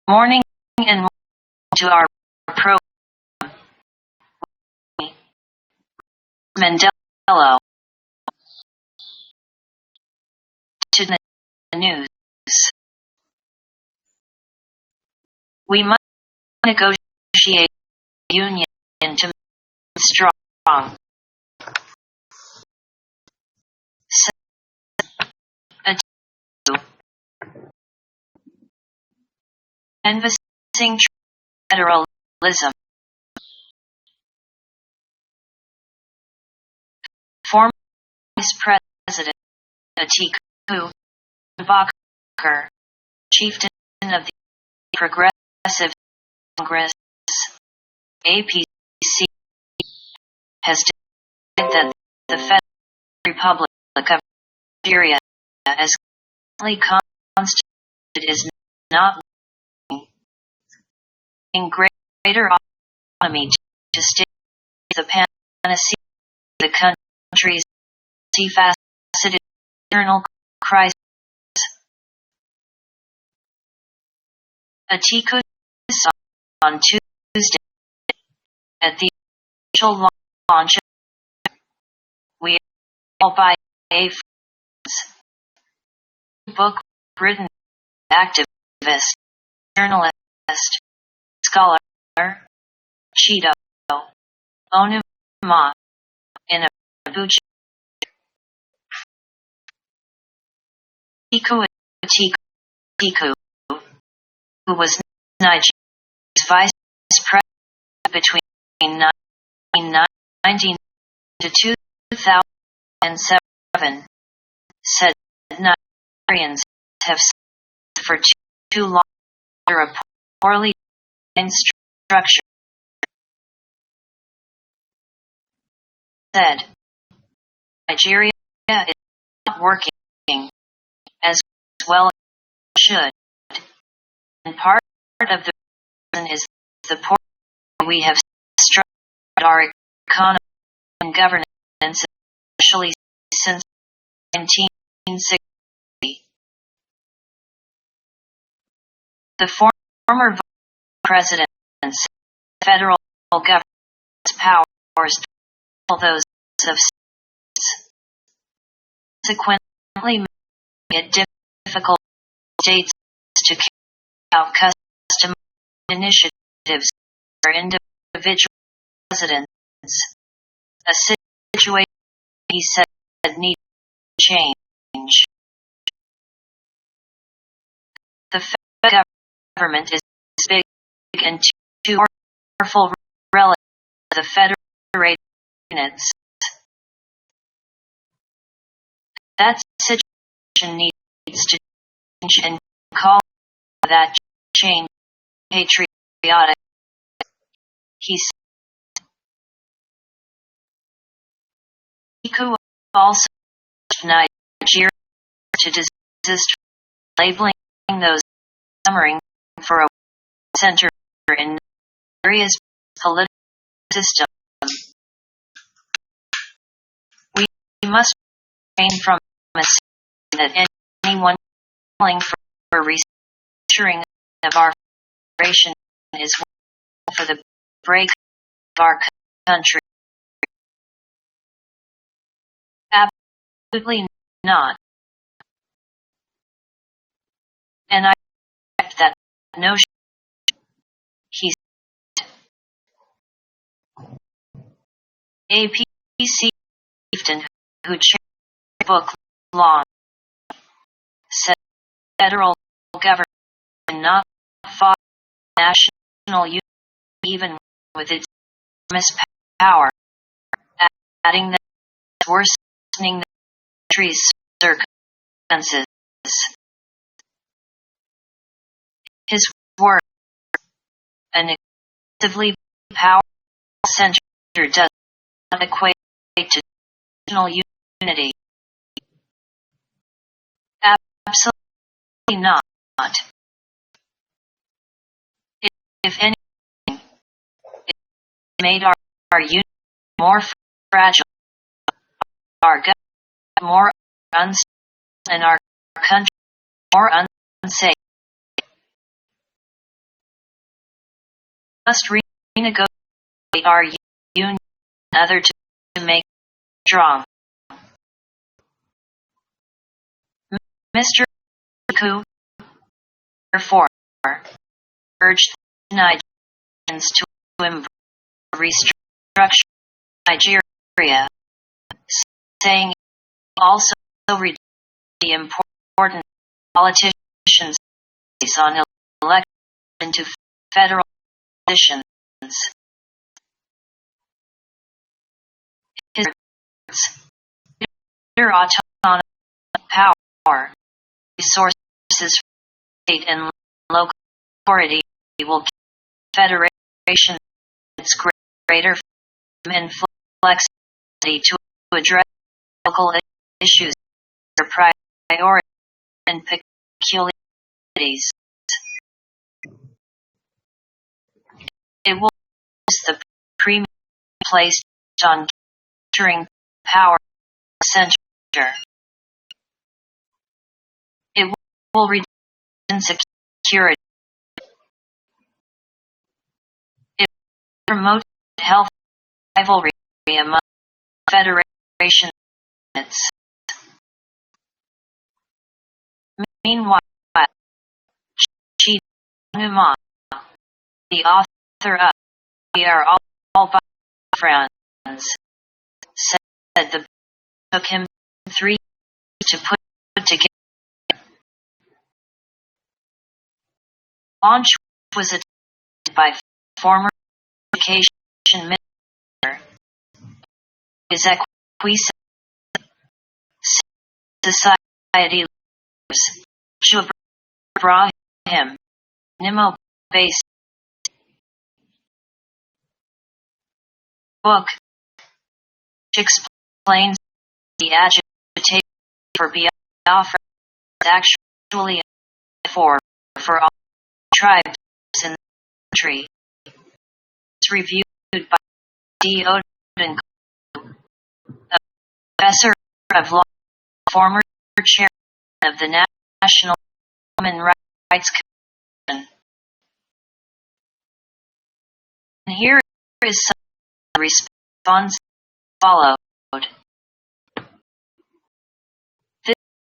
Morning and welcome to our program. Mandela to the news. We must negotiate union to strong. Canvassing federalism. Former Vice President Atiku Abubakar, chieftain of the Progressive Congress (APC), has declared that the Federal Republic of Nigeria, as currently constituted, is not in greater autonomy to state the panacea of the country's multifaceted internal crisis. Atiku said on Tuesday at the official launch of "We All by a book written activist, journalist, scholar, Chido Onuma in Abuja. Atiku, who was Nigeria's vice president between 1990 to 2007, said Nigerians have suffered for too long under a poorly designed structure. Said Nigeria is not working as well as it should, and part of the reason is the poor way we have structured our economy and governance, especially since 1960. The former vice president said the federal government's powers double those of states, consequently making it difficult for states to carry out customized initiatives for individual residents, a situation he said needed to change. The federal government is big and too powerful relative to the federated units. That situation needs to change, and call that change patriotic, he said. Atiku also urged Nigeria to desist from labeling those clamoring for a center in Nigeria's political system. We must refrain from assuming that anyone calling for restructuring of our federation is for the break of our country. Absolutely not. And I reject that notion, he said. APC chieftain who chaired the book launch said the federal government cannot fight national unity even with its enormous power, adding that it's worsening the country's circumstances. His words, an excessively powerful center does not equate to national unity. Absolutely not. If anything, it made our unity more fragile, our government more unstable, and our country more unsafe. must renegotiate our union and other to make strong. Mr. Ku, therefore, urged Nigerians to restructure Nigeria, saying also reduce the important politicians on election to federal positions. His greater autonomous power, resources for state and local authority will give federation its greater freedom and flexibility to address local issues, their priorities and peculiarities. It will use the premium placed on capturing power center. It will reduce insecurity. It will promote healthy rivalry among federation units. Meanwhile, YouNow, the author of "We Are All Friends," said the book took him 3 years to put together. Launch was attended by former Education Minister Ezekwesili, society leaders, Shuaib Ibrahim, Nimo-based book, which explains the agitation for Biafra is actually for all tribes in the country. It's reviewed by D. Odin, a professor of law, former chairman of the National Human Rights Commission. And here is some of the response followed.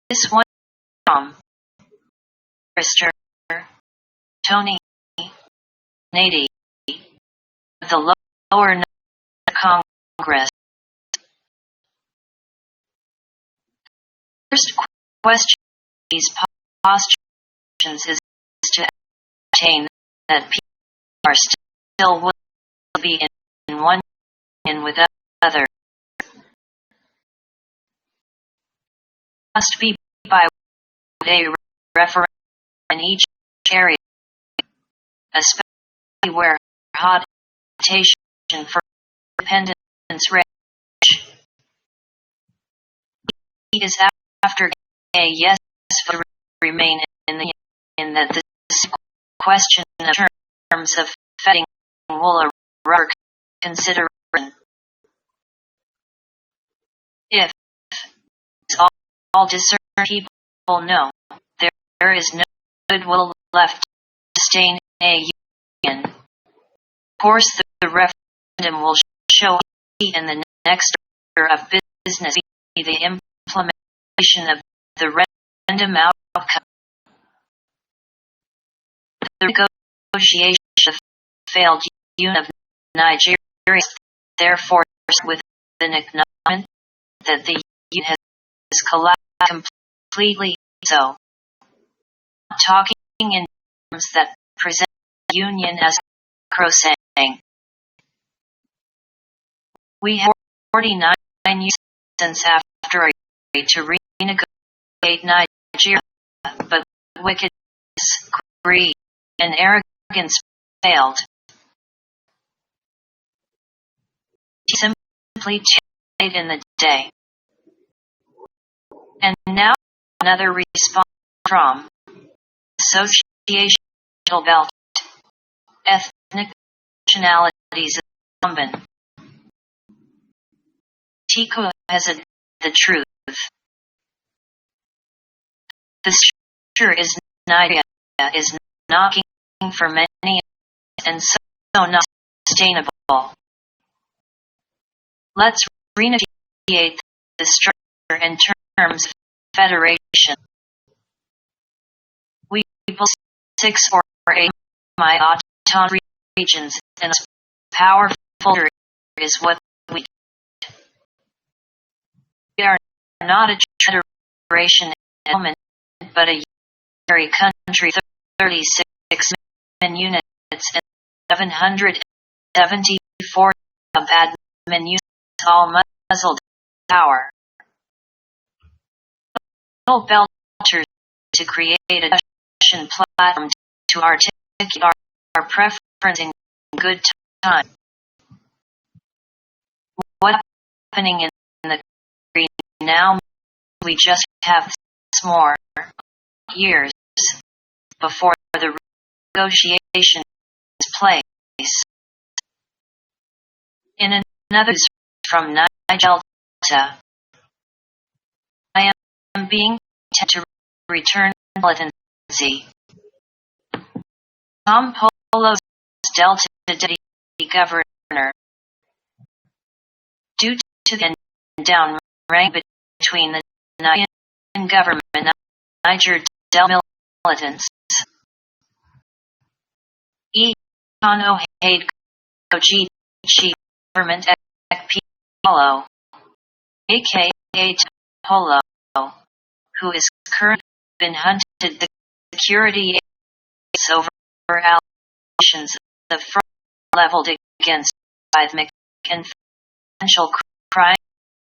This one from Mr. Tony Nady of the Lower Congress. First question these postulations is to ascertain that people are still will be in one and with other. Must be by a referendum in each area, especially where hot agitation for independence rage. He is after a yes vote remain in that this question in terms of fetting wool or rubber consideration. If all discerned people know there is no goodwill left to sustain a union, of course the referendum will show in the next order of business be the implementation of the referendum outcome. The negotiation of failed union of Nigeria is therefore with an acknowledgement that the union has collapsed completely, so talking in terms that present the union as sacrosanct. We have 49 years since after a to renegotiate Nigeria, but wickedness, greed, and arrogance failed. Simply late in the day. And now another response from Association Belt Ethnic Nationalities incumbent. Tiku has said the truth. The structure is Nigeria is knocking for many, and not sustainable. Let's renegotiate the structure in terms of federation. We people 6 or 8 my-autonomous regions and a powerful is what we are not a federation element, but a unitary country, 36 million units and 774 of admin units, all muzzled power. Belters to create a discussion platform to articulate our preference in good time. What's happening in the country now? We just have more years before the negotiation takes place. In another from Niger Delta, I am being tempted to return militancy. Tom Polo's Delta Deputy Governor, due to the down rank between the Nigerian government and Niger Delta militants. Kono Haid Kochi Chief Government Polo, aka Polo, who is currently been hunted the security over allegations of fraud leveled against by the Financial Crime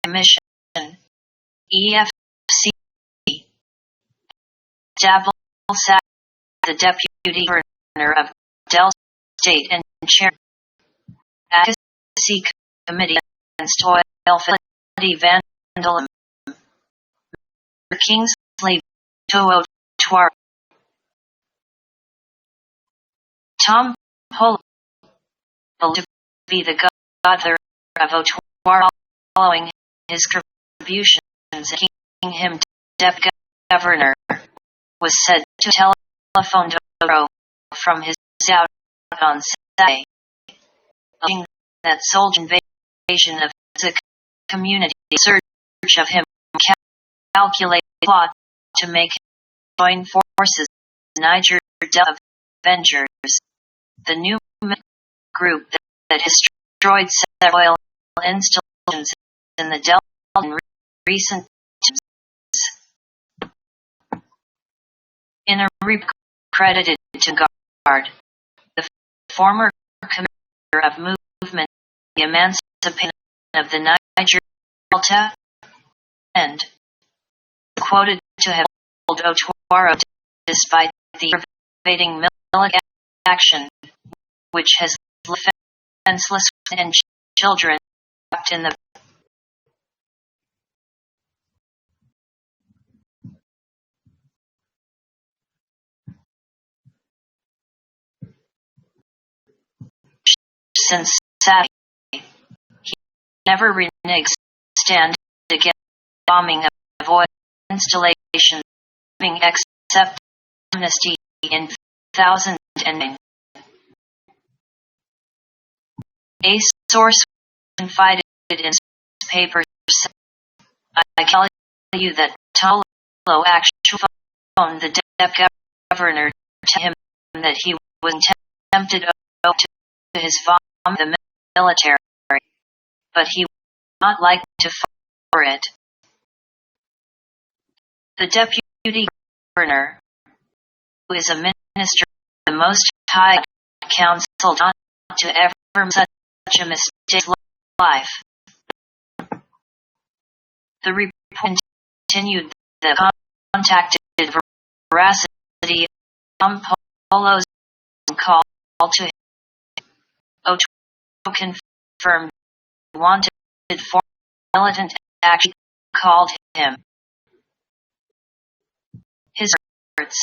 Commission, EFC. Davil Sack, the Deputy Governor of Delta State and Chair Advocacy Committee against Oil Facility Vandalism, Kingsley To'o Twar. Tom Polo, believed to be the godfather of Otwar, following his contributions and making him deputy governor, was said to telephone Doro from his out on Saturday, alleging that soldier invasion of the community search of him calculated plot to make join forces Niger Delta Avengers, the new group that has destroyed several oil installations in the Delta in recent times. In a report credited to Guard, the former commander of movement the emancipation of the Niger Delta, and quoted to have told Otwaro despite the pervading military action, which has left defenseless and children trapped in the since Saturday. He never reneges stand against bombing of oil installations, except amnesty in 2009. A source confided in papers, I tell you that Tolo actually phoned the deputy governor to him that he was tempted to his father, the military, but he would not like to for it. The deputy governor, who is a minister of the Most High Council, not to ever such a mistake life. The report continued the contacted veracity of Polo's call to him. Otwaro confirmed wanted for militant action called him. His words.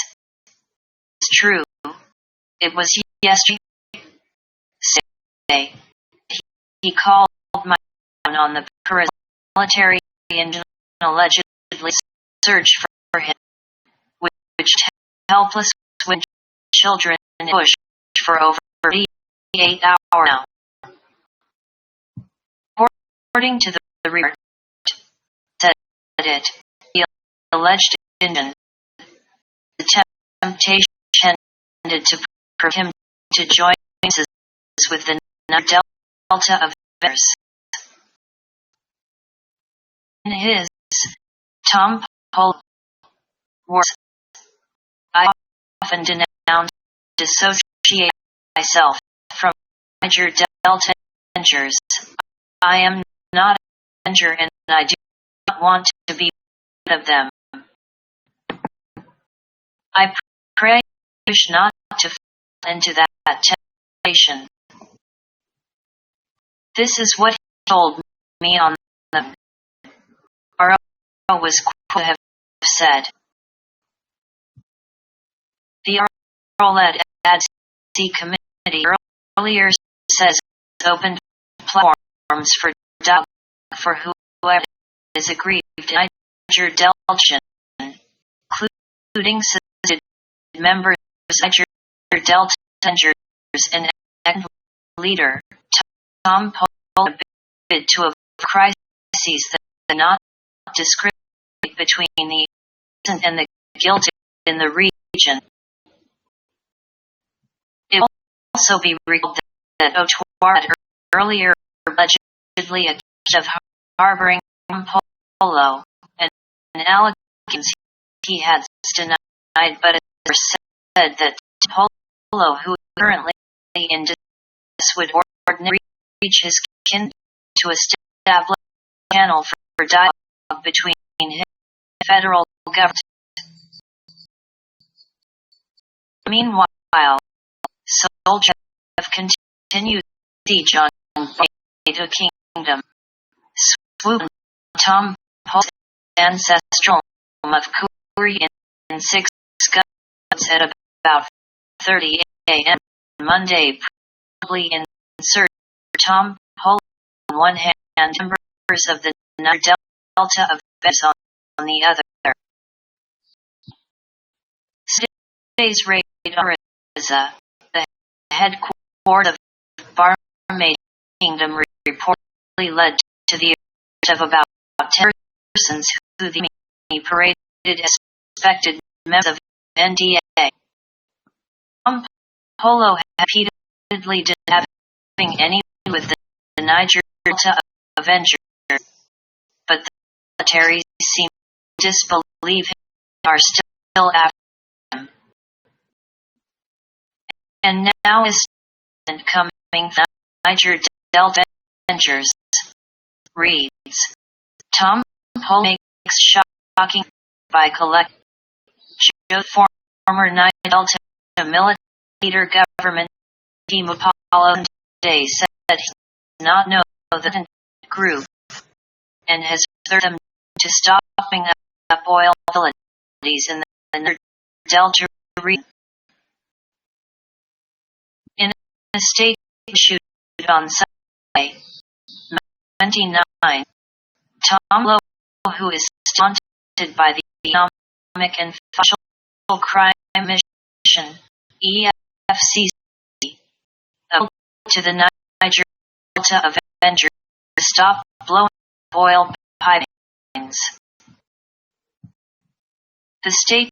It's true. It was yesterday. He called my phone on the military engine allegedly search for him, which helpless women children pushed for over 48 hours. now. According to the report, said it, the alleged incident, the temptation tended to prove him to join forces with the Delta of Avengers. In his Tom Polo words, I often dissociate myself from Niger Delta Avengers. I am not an Avenger and I do not want to be one of them. I pray you wish not to fall into that temptation. This is what he told me on the RO was quote have said. The RO-led ADC committee earlier says it's opened platforms for dialogue for whoever is aggrieved in Niger Delta, including members of Niger Delta and leader Tom Polo bid to avoid crises that not discriminate between the innocent and the guilty in the region. It will also be recalled that Otuar had earlier allegedly accused of harboring Polo, and allegations he had denied, but it said that Polo, who currently in distress, would ordinarily reach his kin to establish a channel for dialogue between him and the federal government. Meanwhile, soldiers have continued siege on the kingdom, swooping Tom Polo's ancestral home of Kuri in 6 guns at about 30 a.m. Monday, probably in search of Tom Polo on one hand and members of the Niger Delta of Avengers on the other. Today's raid on Riza, the headquarters of Barmaid Kingdom, reportedly led to the arrest of about 10 persons who the enemy paraded as suspected members of NDA. Tom Polo had repeatedly denied having any with the Niger Delta Avengers, but the military seem to disbelieve him and are still after him. And now is coming from Niger Delta Avengers reads, Tom Polo makes shocking by collecting former Niger Delta military leader government team Apollo Day said he does not know the group and has ordered them to stopping up oil facilities in the Niger Delta region. In a statement issued on Sunday, 29, Tom Polo, who is taunted by the Economic and Financial Crime Mission (EFCC), appealed to the Niger Delta Avengers to stop blowing oil pipelines. The state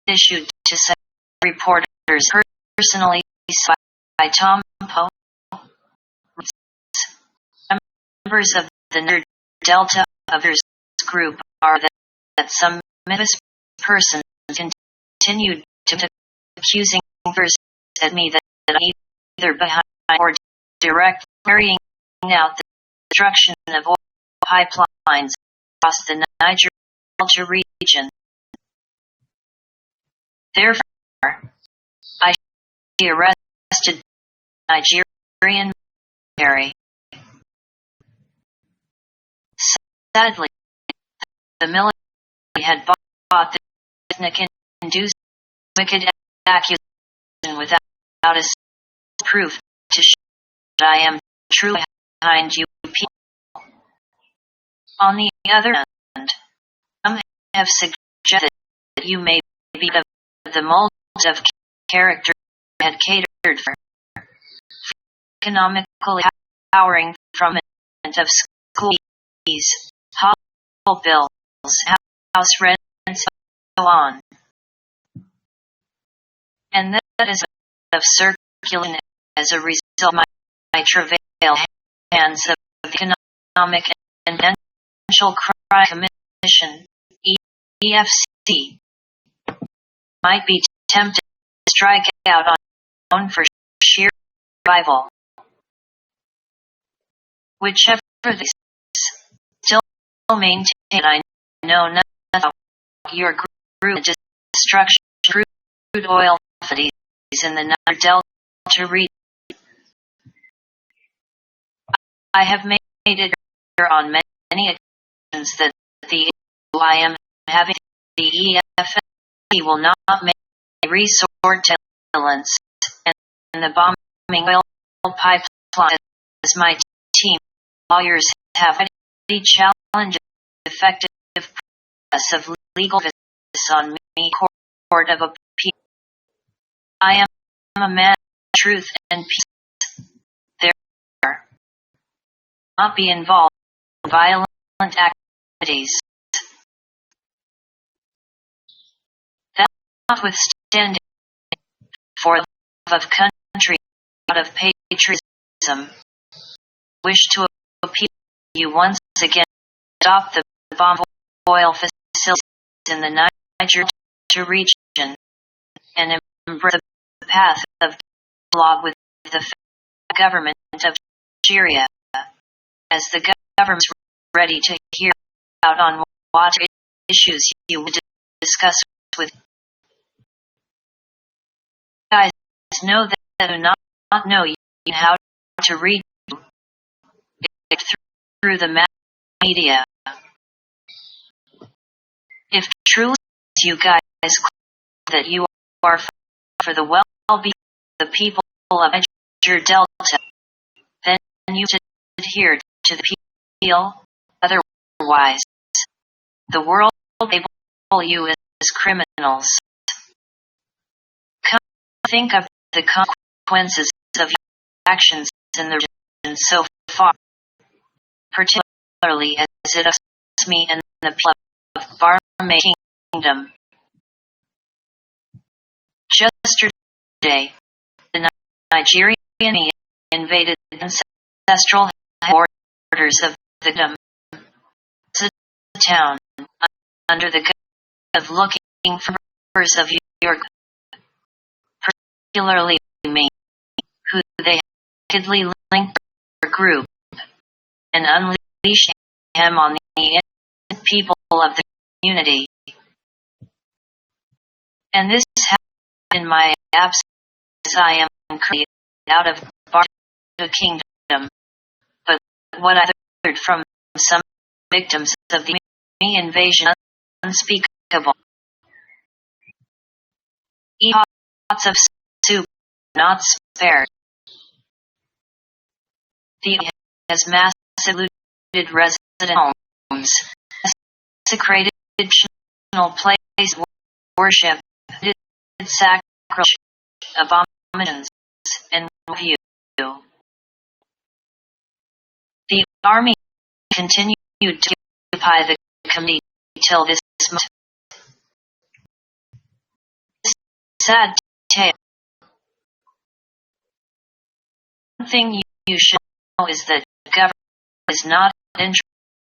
issued to say reporters personally by Tom Polo. Members of the Niger Delta Avengers group are that some famous persons continued to accusing first at me that I'm either behind or direct carrying out the destruction of oil pipelines across the Niger Delta region. Therefore, I should be arrested by Nigerian military. Sadly, the military had bought the ethnic-induced wicked accusation without a proof to show that I am truly behind you people. On the other hand, some have suggested that you may be the mold of character had catered for economically empowering from of school fees, hospital bills, house rent, and so on. And that is of circulating as a result of my travail hands of the Economic and Financial Crime Commission, EFC, might be tempted to strike out on their own for sheer survival. Whichever this still maintain, I know nothing about your group destruction crude oil facilities in the Niger Delta region. I have made it clear on many occasions that the I am having the EFC will not make resort to violence and the bombing oil pipeline, as my team lawyers have already challenged the effective process of legal justice on me court of appeal. I am a man of truth and peace. Therefore, not be involved in violent activities. That notwithstanding, for the love of country, out of patriotism, wish to appeal you once again stop the bomb oil facilities in the Niger Delta region and embrace the path of dialogue with the government of Nigeria, as the government is ready to hear out on what issues you would discuss with. Guys know that do not know how to read through the mass media. If truly you guys that you are for the well-being of the people of Niger Delta, then you should adhere to the appeal. Otherwise, the world will label you as criminals. Come think of the consequences of your actions in the region so far, particularly as it affects me and the people of Barma Kingdom. Just yesterday, the Nigerian Army invaded the ancestral borders of the kingdom, the town, under the guise of looking for members of your group, particularly me, who they wickedly linked to your group, and unleashed him on the innocent people of the community. And this happened in my absence, as I am currently out of Barma Kingdom. But what I heard from some victims of the enemy invasion unspeakable. Eat pots of soup, not spared. The enemy has massively looted resident homes, desecrated traditional places of worship, sacrilege, abominations, and view. The army continued to occupy the community till this month. Sad tale. One thing you should know is that the government is not interested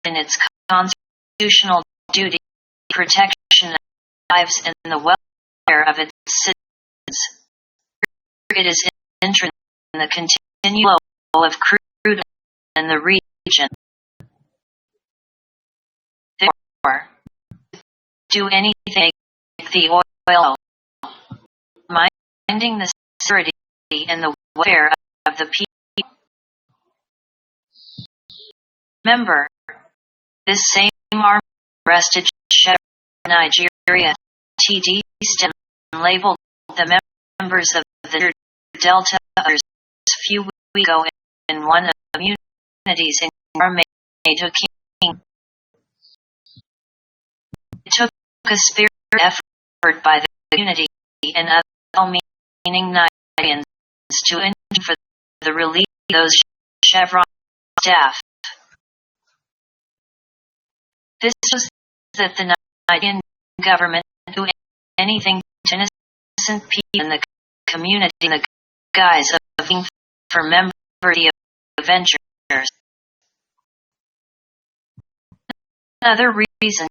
in its constitutional duty of protection of lives and the welfare of its citizens. It is interested in the continual flow of crude oil in the region. Therefore, do anything like the oil, minding the security and the welfare of the people. Remember, this same army arrested Sheriff Nigeria TD Stem and labeled the members of the Delta others a few weeks ago in one of the communities in Barma Kingdom. It took a spirited effort by the community and other well-meaning Nigerians to intervene for the relief those Chevron staff. This was that the Nigerian government do anything to innocent people in the community in the guise of being for membership ventures. Another reason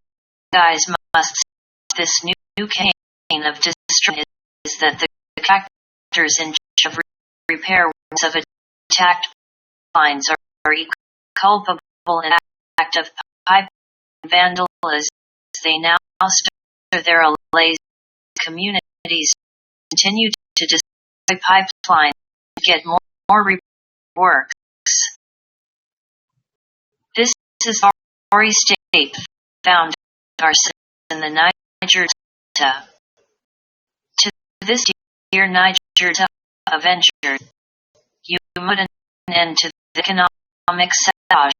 guys must see this new campaign of destruction is that the contractors in charge of repair of attacked pipelines are culpable in act of pipe vandalism. They now stir their allays. Communities continue to destroy pipelines to get more works. This is Ori State found in the Niger Delta. To this dear Niger Delta Avenger, you put an end to the economic sabotage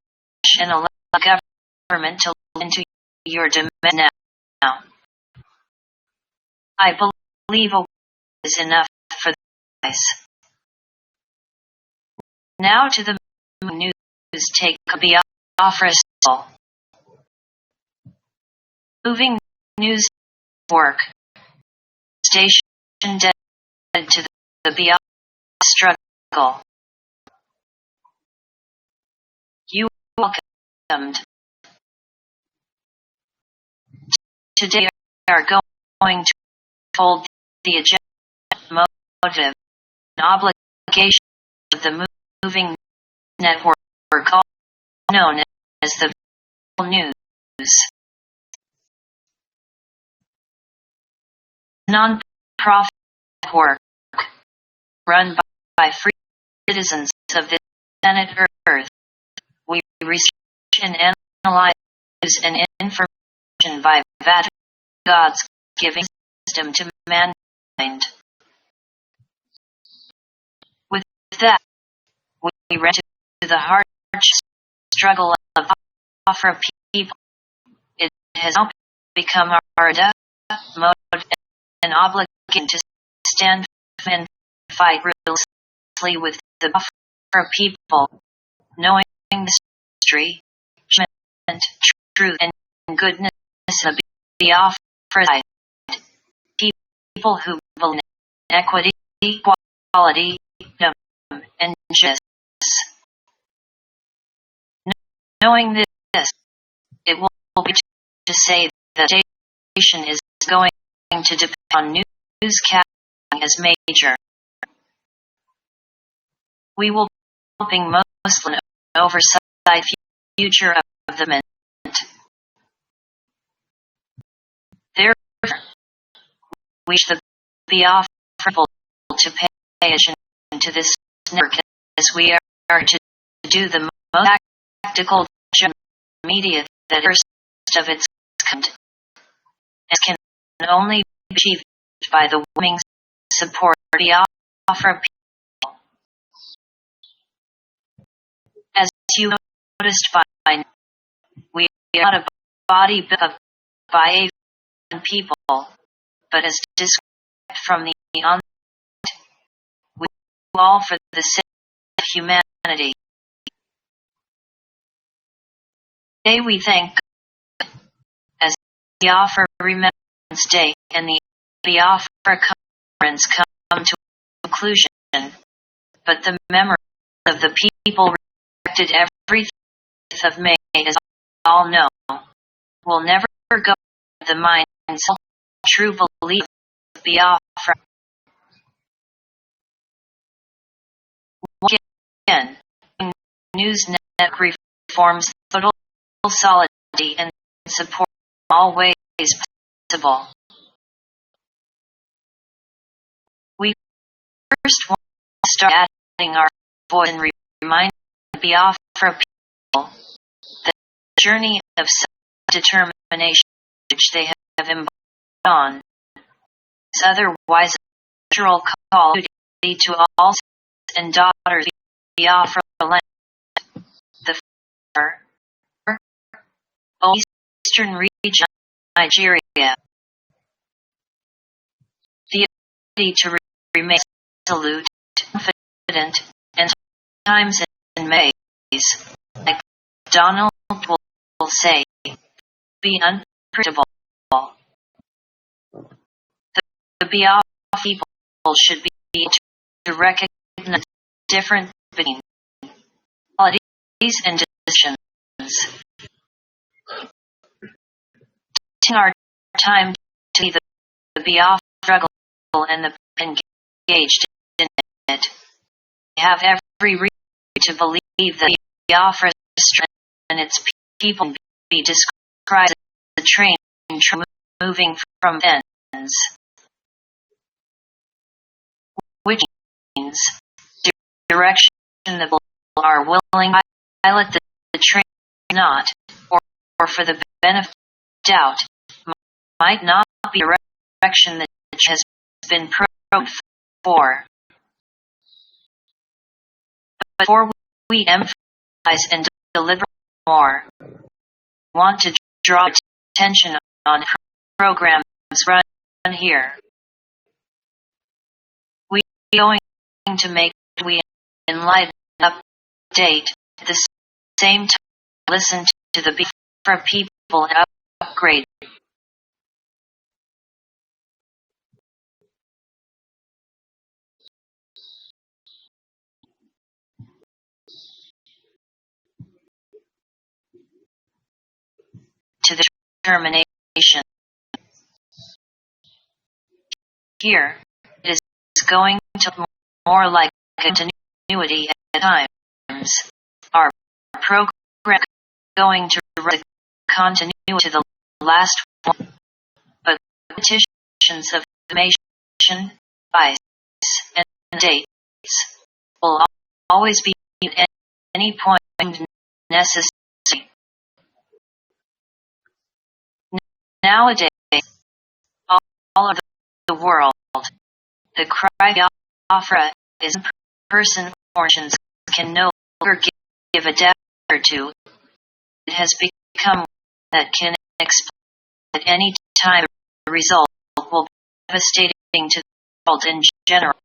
and allow the government to look into your demand now. I believe a is enough for the guys. Now to the news. Take a Biafra soul. Moving news work. Station dedicated to the Biafra struggle. You welcomed. Today we are going to unfold the agenda, motive, and obligation of the moving network, known as the news. Non-profit network run by free citizens of this planet Earth. We research and analyze and information by God's giving wisdom to mankind. With that, we run to the hard struggle of Biafra people. It has now become our mode and obligation to stand and fight relentlessly with the Biafra people, knowing the history, judgment, truth, and goodness of the Biafra side. People who believe in equity, equality, and justice. Knowing this, it will be to say that the station is going to depend on newscasting as major. We will be helping mostly oversight future of the mint. Therefore, we should be offerable to pay attention to this network as we are to do the most practical media that is of its kind, and can only be achieved by the willing support of the Biafra people. As you noticed by now, we are not a body of by people, but as described from the onset, we do all for the sake of humanity. Today we thank God as the Biafra Remembrance Day and the Biafra Conference come to a conclusion, but the memory of the people rejected every 5th of May, as all know, will never go out of the minds of true belief of Biafra. Again, news network reforms total solidarity and support in all ways possible. We first want to start adding our voice and remind the Biafra people that the journey of self-determination which they have embarked on is otherwise a natural call of duty to all sons and daughters of Biafra land, the eastern region of Nigeria. The ability to remain resolute, confident, and times in maze, like Donald will say, be unpredictable. The Biafra people should be to recognize the difference between qualities and decisions. Taking our time to see the Biafra struggle and the engaged in it. We have every reason to believe that Biafra's strength and its people be described as a train moving from ends, which means direction the people are willing to pilot the train not, or for the benefit of doubt, might not be a direction that has been programmed for. But before we emphasize and deliver more, we want to draw attention on programs run here. We are going to make we enlighten update at the same time listen to the Biafra people and upgrade. To the determination. Here, it is going to look more like continuity at times. Our program is going to write continuity to the last one, but petitions of information, bias, and dates will always be at any point necessary. Nowadays, all over the world, the cry Biafra is in person. Origins can no longer give a doubt or two. It has become that can explain at any time the result will be devastating to the world in general.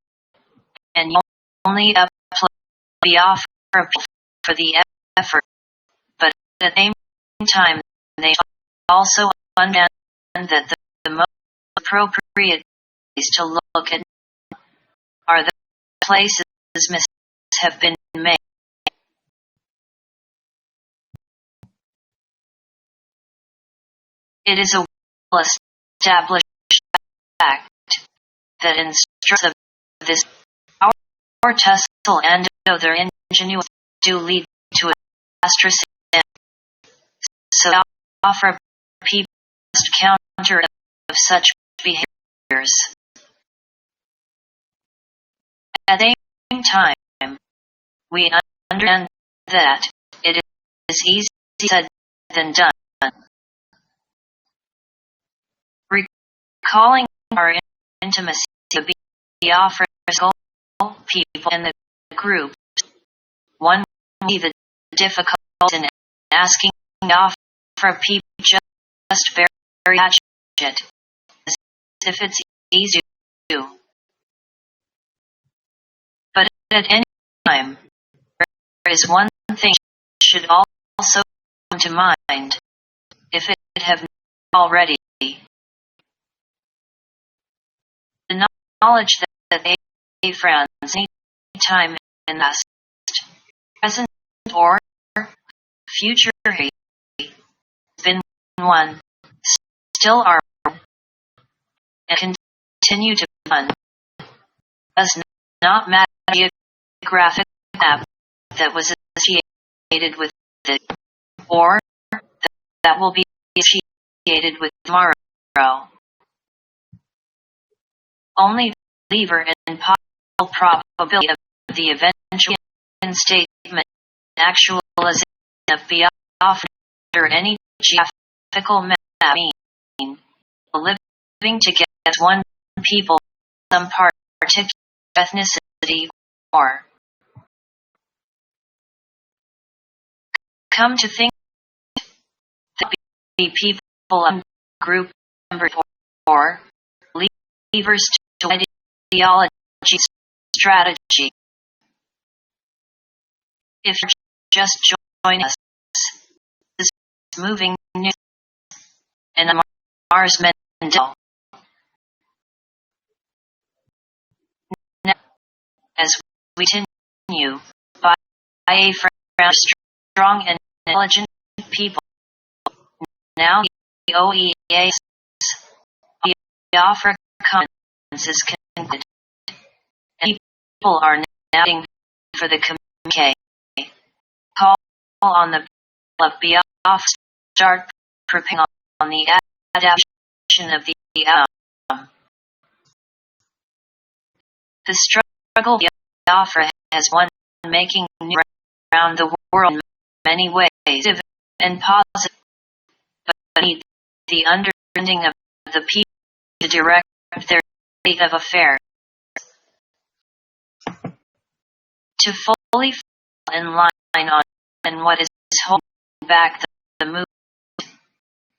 And you only applaud Biafra for the effort, but at the same time they also understand that the most appropriate place to look at are the places mistakes have been made. It is a well-established fact that instructions of this our tussle and other ingenuity do lead to a disastrous end. So Biafra people must counter of such behaviors. At the same time, we understand that it is easier said than done. Recalling our intimacy to Biafra's people in the group, one will see the difficulty in asking Biafra people just very much it, as if it's easy to do. But at any time, there is one thing should also come to mind, if it have not already. The knowledge that they friends any time in the past, present, or future has been one, still are, and continue to be one, does not matter the geographic map that was associated with it, or that will be associated with tomorrow. Only the lever and possible probability of the eventual instatement and actualization of Biafra under any geographical map mean living together as one people, some particular ethnicity, or come to think that the people of group number or levers to ideology strategy. If you're just joining us, this is moving news, and I'm Mars Mendel. Now, as we continue, by a friend, strong and intelligent people. Now the OEA Africa conference is concluded, and people are now waiting for the communique. Call on the people of Biafra start preparing on the adaptation of the The struggle Biafra has won, making news around the world in many ways and positive, but need the understanding of the people to direct their state of affairs. To fully fall in line on and what is holding back the movement,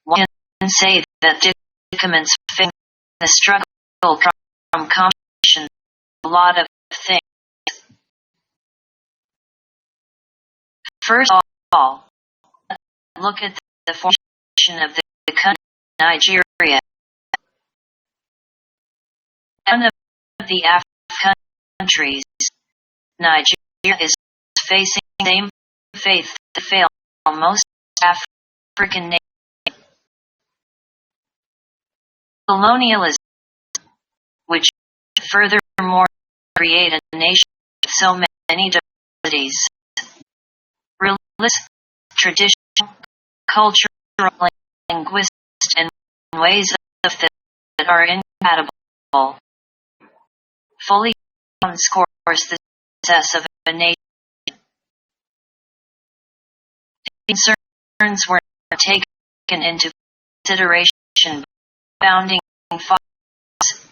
one can say that predicaments facing the struggle from competition, a lot of things. First of all, look at the formation of the country Nigeria. One of the African countries, Nigeria is facing the same fate that failed most African nations. Colonialism, which furthermore created a nation with so many diversities, religious, traditional, cultural, linguistic, and ways of thought that are incompatible, fully scores the success of a nation. These concerns were taken into consideration by founding fathers.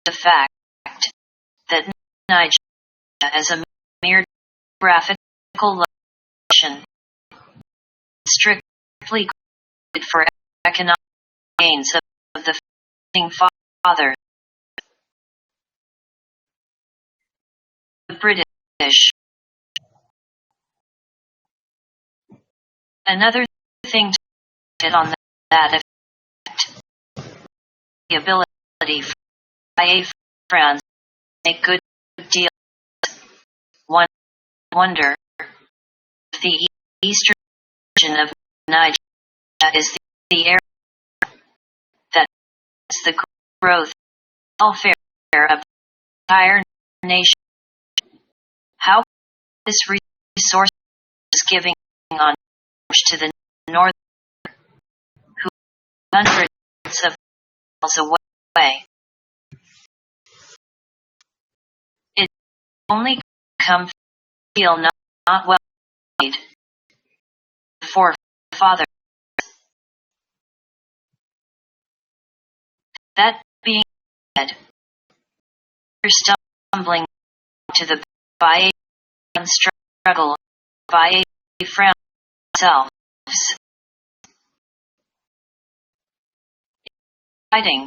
The fact that Nigeria, as a mere geographical location, strictly created for economic gains of the founding fathers. The British. Another thing to hit on that effect, the ability for France to make good deals. One wonder if the eastern region of Nigeria is the area that is the growth and welfare of the entire nation. How this resource is giving on to the north, who hundreds of miles away. It only come feel not well made. Forefather. That being said, we're stumbling to the Biafran struggle, Biafran themselves. Fighting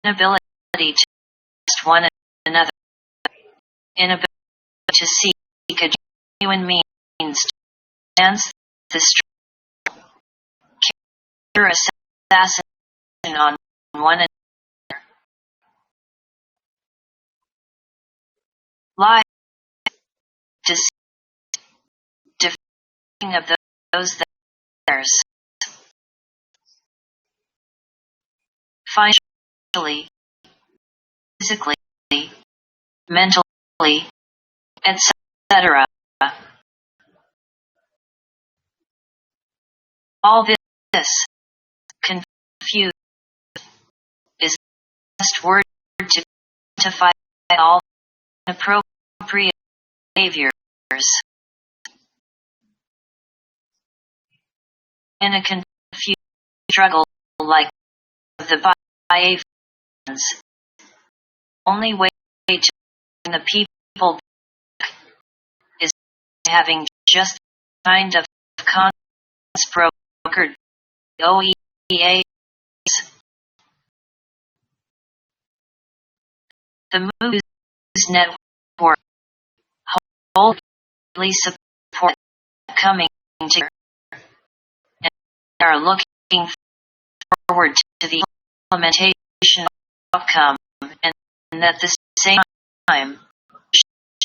inability to trust one another, inability to seek a genuine means to advance the struggle, character assassination on one another, lie, deceit, defeating of those that are theirs. Financially, physically, mentally, etc. All this confused is the best word to quantify all inappropriate behaviors. In a confused struggle like the Biafrans, only way to bring the people back is having just kind of confidence brokered the OEA. The News Network hold support coming together and are looking forward to the implementation outcome, and at the same time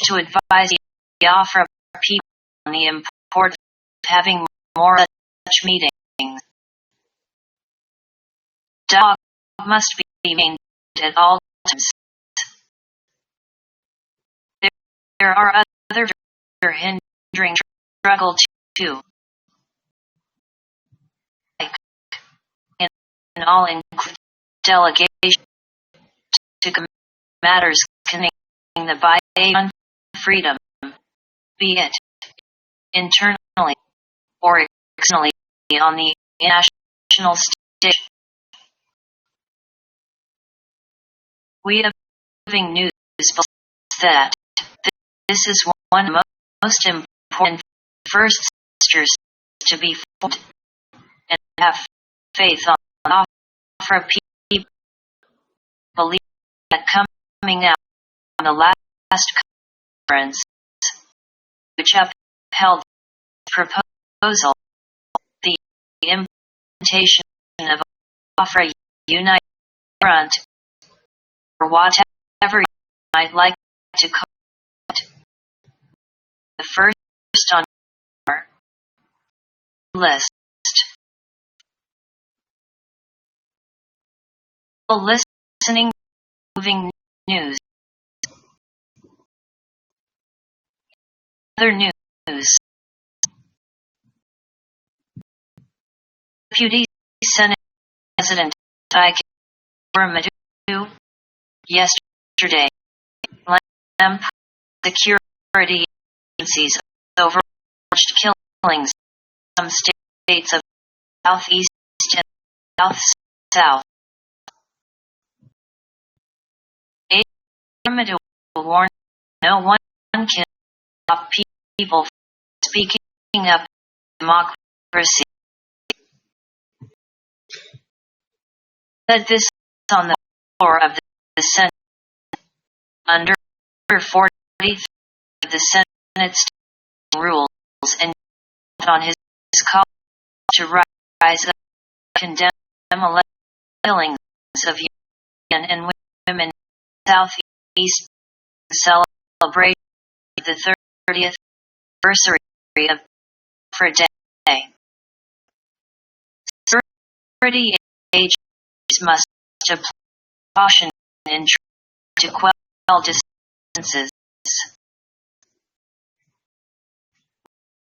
to advise the Afra people on the importance of having more such meetings. Dialogue must be maintained at all times. There are other hindering struggle too, like an all-inclusive delegation to matters connecting the by freedom, be it internally or externally on the national stage. We have living news that this is one of the most important first steps to be formed, and have faith on Afra people believe that coming out on the last conference, which upheld the proposal, the implementation of Afra Unite Front, or whatever you might like to call it, the first on our list. Listening, moving news. Other news. Deputy Senate President Ike Madu yesterday blamed security agencies overwatched killings in some states of Southeast and South. Madu warned no one can stop people from speaking up democracy. Said this on the floor of the Senate under 40 of the Senate's rules, and on his call to rise up and condemn killings of young and women in Southeast celebrate the 30th anniversary of Afra Day. Security agencies must apply caution and try to quell dissensions.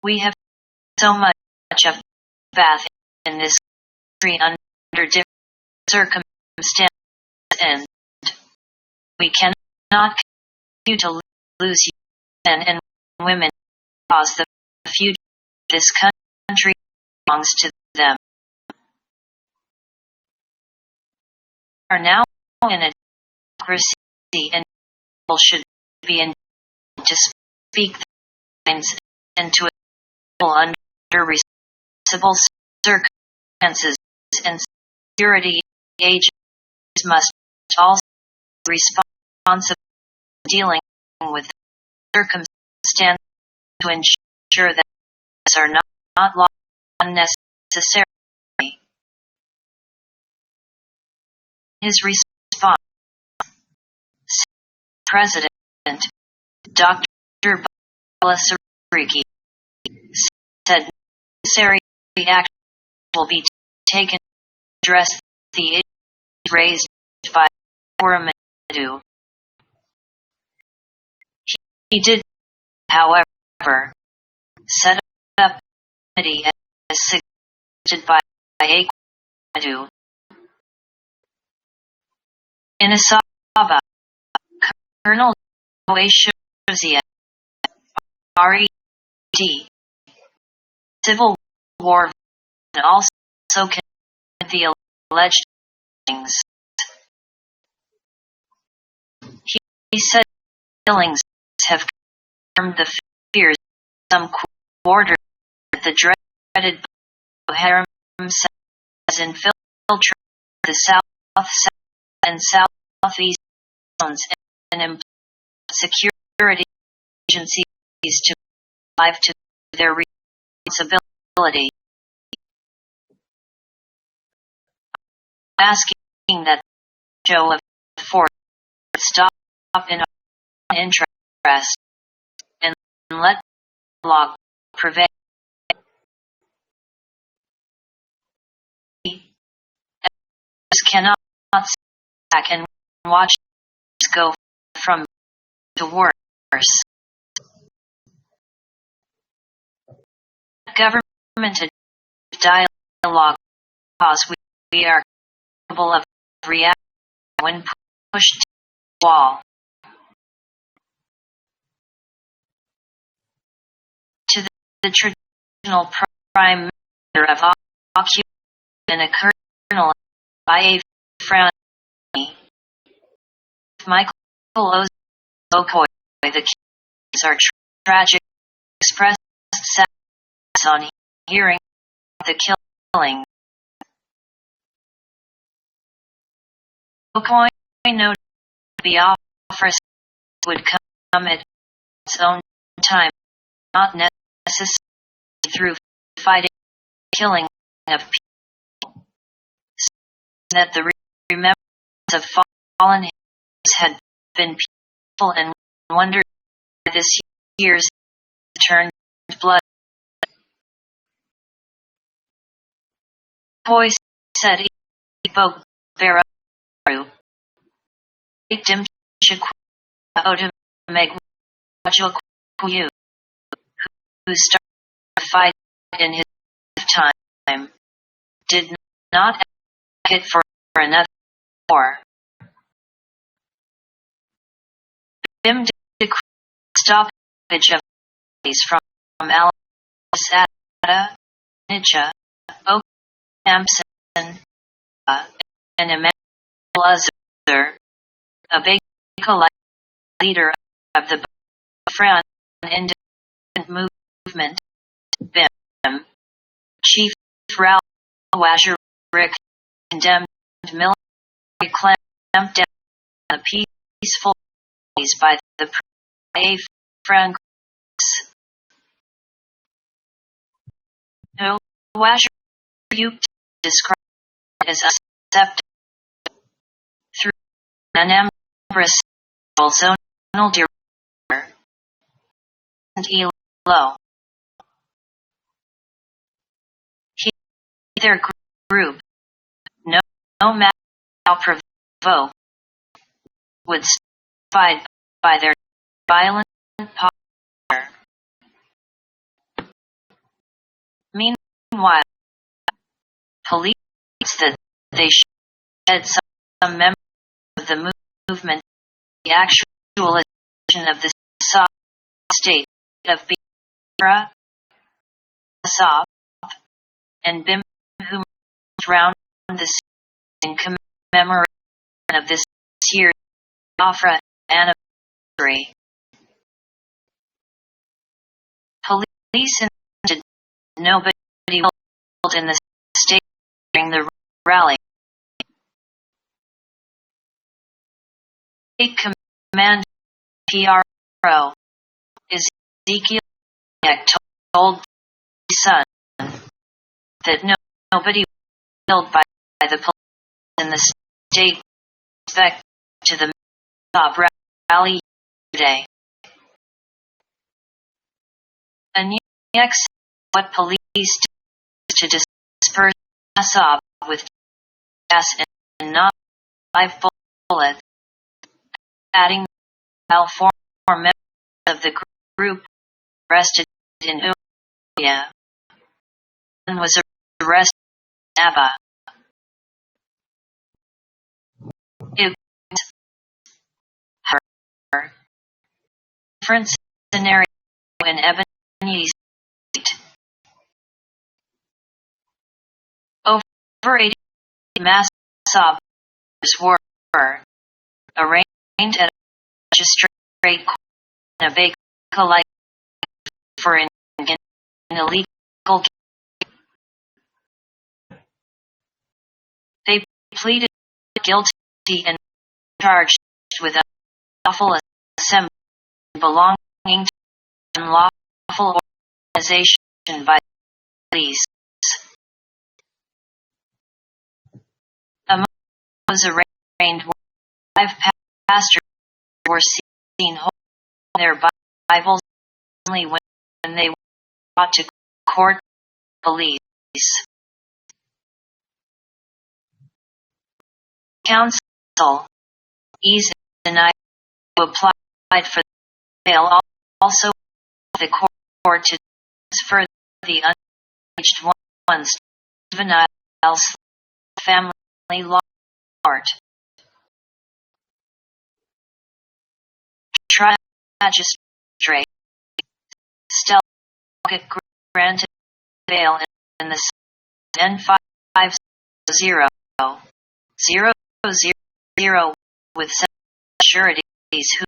We have so much of faith in this country under different circumstances, and we cannot continue to lose men and women because the future of this country belongs to them. We are now in a democracy, and people should be entitled to speak their minds and to people under reasonable circumstances, and security agencies must also be responsible for dealing with circumstances to ensure that these are not lost unnecessarily. His response, President Dr. Balasariki said necessary action will be taken to address the issues raised by Madu. He did, however, set up a committee as suggested by Madu. In Asaba, Colonel Shozia, RED, Civil War, and also condemned the alleged killings. He said killings have confirmed the fears of some quarters that the dreaded Boko Haram has infiltrated the South and Southeast zones and employed security agencies to life to their responsibility. Asking that show of force stop in our interest and let law prevail. Cannot sit back and watch us go from to worse. Government dialogue because we are capable of reacting when pushed to the wall. To the traditional prime minister of occupation and a colonel by a friend, Michael Okoye, the kings are tragic, expressed sadness on hearing the killing. Okoye noted the offer would come at its own time, not necessarily through fighting, killing of people. That the remembrance of fallen heroes had been peaceful and wondered this year's turned blood. Okoye said Igbo Beru Dim Shikwa Meg Wajokuyu, who started the fight in his lifetime, did not advocate for another war. Bim decreed stoppage of these from Al-Assada, Nija, Oak Hampson, and Emmanuel Azar, a Bako leader of the Front Independent Movement, BIM. Chief Rao Wajirik condemned military clampdown on the peaceful by the Franks. Wajirik described as accepted through an zonal director and ELO. Their group, no matter how provoked, would fight by their violent power. Meanwhile, police that they shed some members of the movement, the actualization of the soft state of Biafra, Assab, and Bim, who marched round the scene in commemoration of this year's Biafra anniversary. Police insisted nobody killed in the state during the rally. State Command PRO Ezekiel told his son that nobody was killed by the police in the state with respect to the mob rally today. And yet, what police did to disperse Assad with gas and not live bullets, adding while four members of the group arrested in Uya and was arrested in Aba. It was different scenario in Ebony State. Over 80 mass Assad were arraigned at a magistrate court in a Bako for an illegal game. They pleaded guilty and charged with unlawful assembly belonging to unlawful organization by police. Among those arraigned, 5 pastors were seen holding their Bibles only when they were brought to court by police. Counsel Ease and I applied for bail, also the court to transfer the unaged ones to juvenile family law court. Trial magistrate Stelgate granted bail in the N5000 with sureties who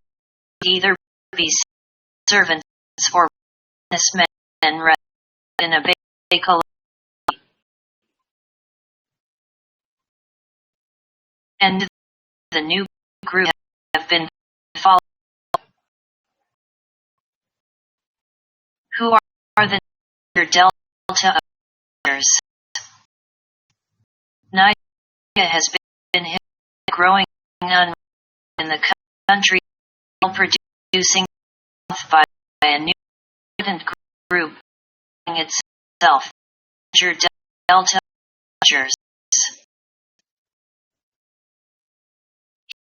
either be servants or businessmen and reside in a Bay colony. And the new group have been followed. Who are the Delta owners? Nigeria has been hit by growing unrest in the country, producing by a new militant group itself Delta Rangers.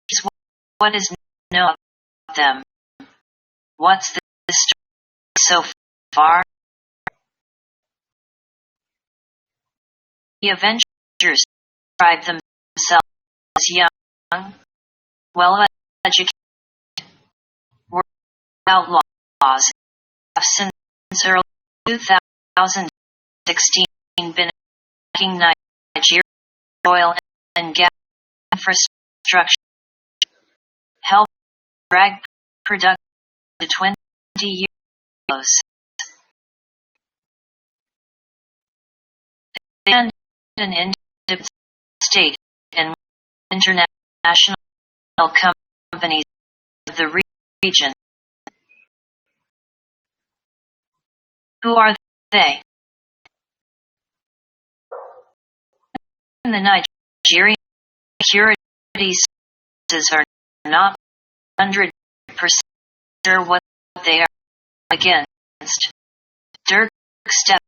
Here's what is known about them. What's the story so far? The Avengers describe themselves as young, well-educated, were outlaws, have since early 2016 been attacking Nigeria's oil and gas infrastructure, help drag production to 20 years. They end an independent state and international companies of the region. Who are they? In the Nigerian security services are not 100% sure what they are against. Dirk Step,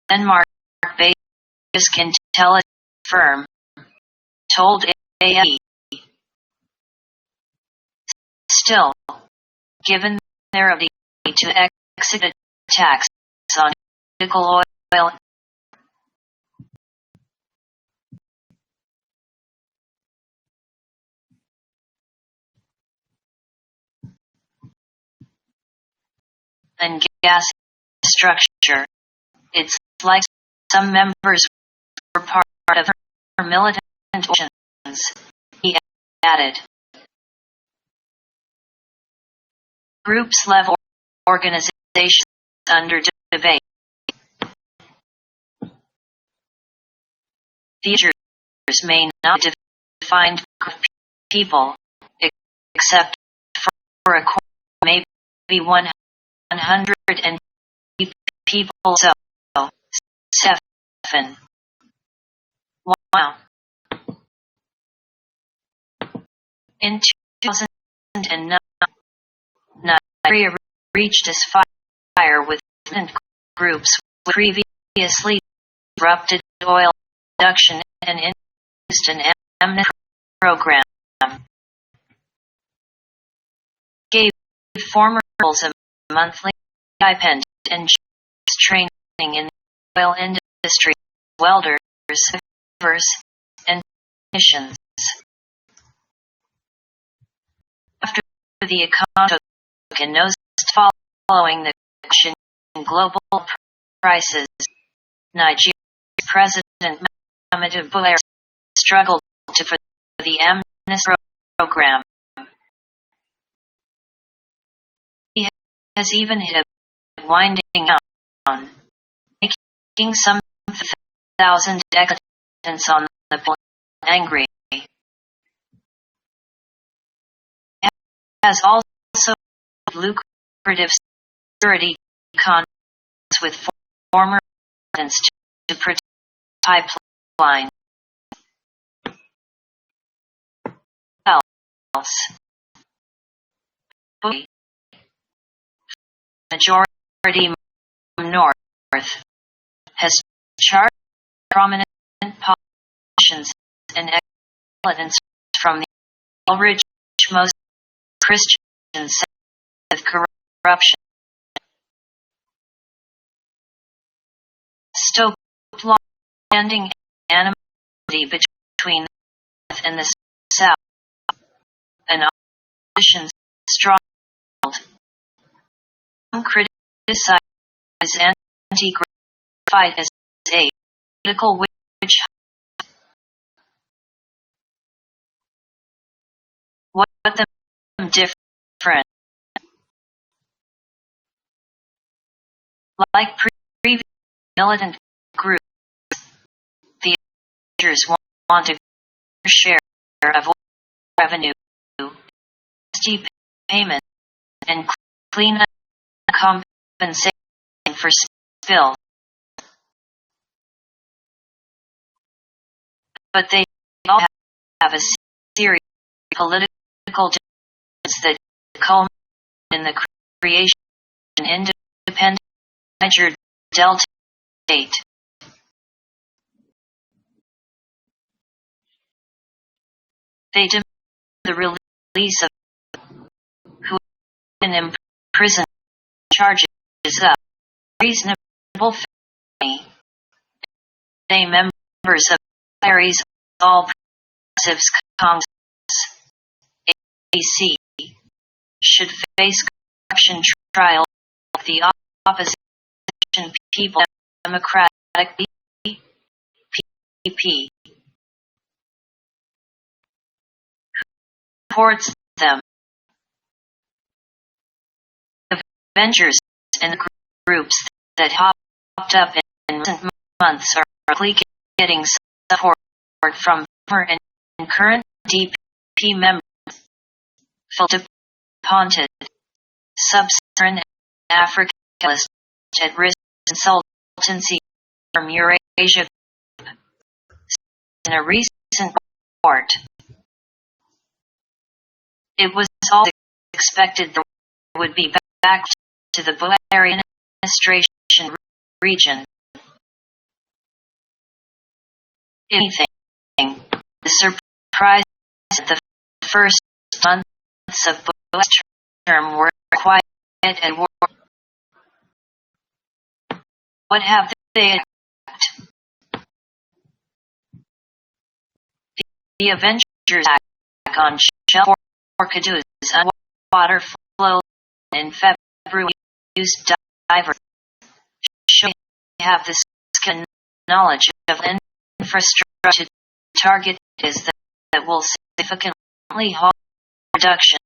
Denmark-based intelligence firm, told AFP. Still, given their ability to execute attacks on critical oil and gas structure, it's like some members were part of her militant organizations, he added. Groups level organizations under debate. The users may not be defined group of people, except for a maybe 150 people. So, Stephen. Wow. In 2009, Nigeria reached a fire with groups which previously disrupted oil production and introduced an amnesty program. Gave former girls a monthly stipend and training in the oil industry, welders, weavers, and technicians. After the economy took a nosedive following the crash in global prices, Nigeria's President Muhammadu Buhari struggled for the amnesty program. He has even hit a winding down, making some 1,000 declarants on the poll angry. It has also lucrative security contracts with former residents to protect pipeline. Majority North has charged prominent politicians and evidence from the rich, most Christians with corruption. Stoke law ending animosity between the North and the South, and opposition's stronghold. Some criticize anti-fight as a political witch hunt. What them different? Like previous militant groups, the leaders want a share of revenue, steep payment, and clean compensation for spills. But they all have a series of political differences that culminate in the creation of an independent Niger Delta state. They demand the release of who have been imprisoned charges of reasonable felony. They members of Larry's All Progressives Congress (AC) should face corruption trial of the opposition People Democratic (PP) supports them. Avengers and groups that hopped up in recent months are quickly getting support from former and current DP members. Phil Ponted, Sub-Saharan Africa at risk consultancy from Eurasia in a recent report. It was all expected there would be back to the Bush administration region. If anything, the surprise at the first months of Bush's term were quiet and war. What have they attacked? The Avengers attack on Shell Forcadu's water flow in February used divers show they have the skill and knowledge of infrastructure to target is that will significantly halt production.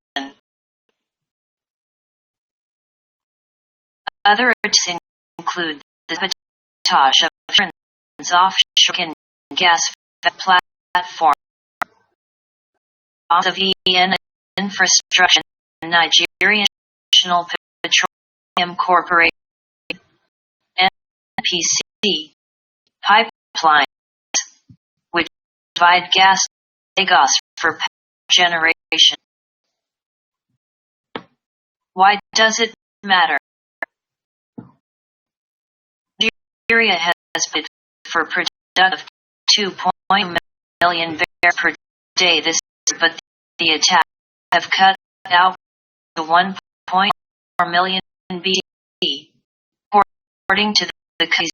Other attacks include the sabotage of Iran's offshore gas platform, of EN infrastructure, Nigerian National Petroleum Corporation, NPC, pipelines, which provide gas to Lagos for power generation. Why does it matter? Nigeria has bid for production of 2.1 million barrels per day this year, but the attack have cut out to 1.4 million BD. According to the country's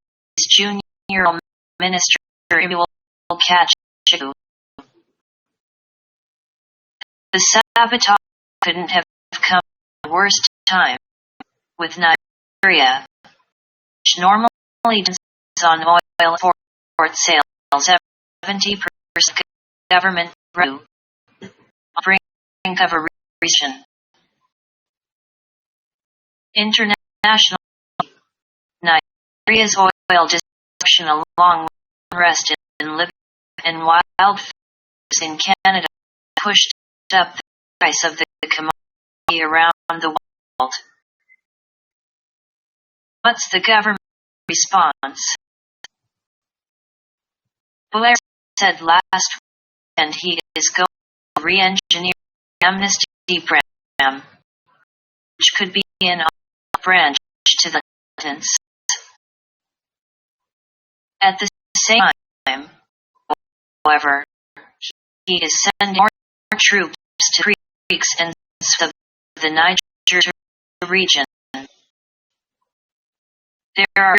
junior minister, we will catch you. The sabotage couldn't have come at the worst time, with Nigeria, which normally depends on oil export sales 70% government revenue, on the brink of a recession. Internationally, Nigeria's oil disruption, along with unrest in Libya and wildfires in Canada, pushed up the price of the commodity around the world. What's the government response? Blair said last weekend he is going to re-engineer the amnesty program, which could be an olive branch to the sentence. At the same time, however, he is sending more troops to creeks and of the Niger region. There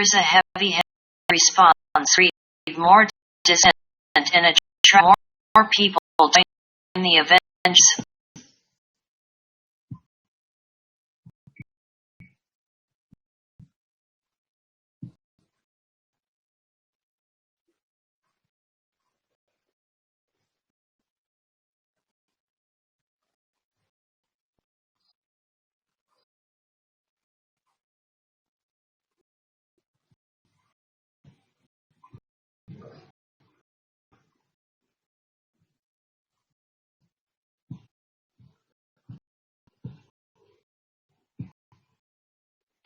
is a heavy response, read more dissent, and attract more people to join the events.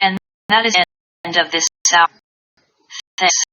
And that is the end of this hour. Thanks.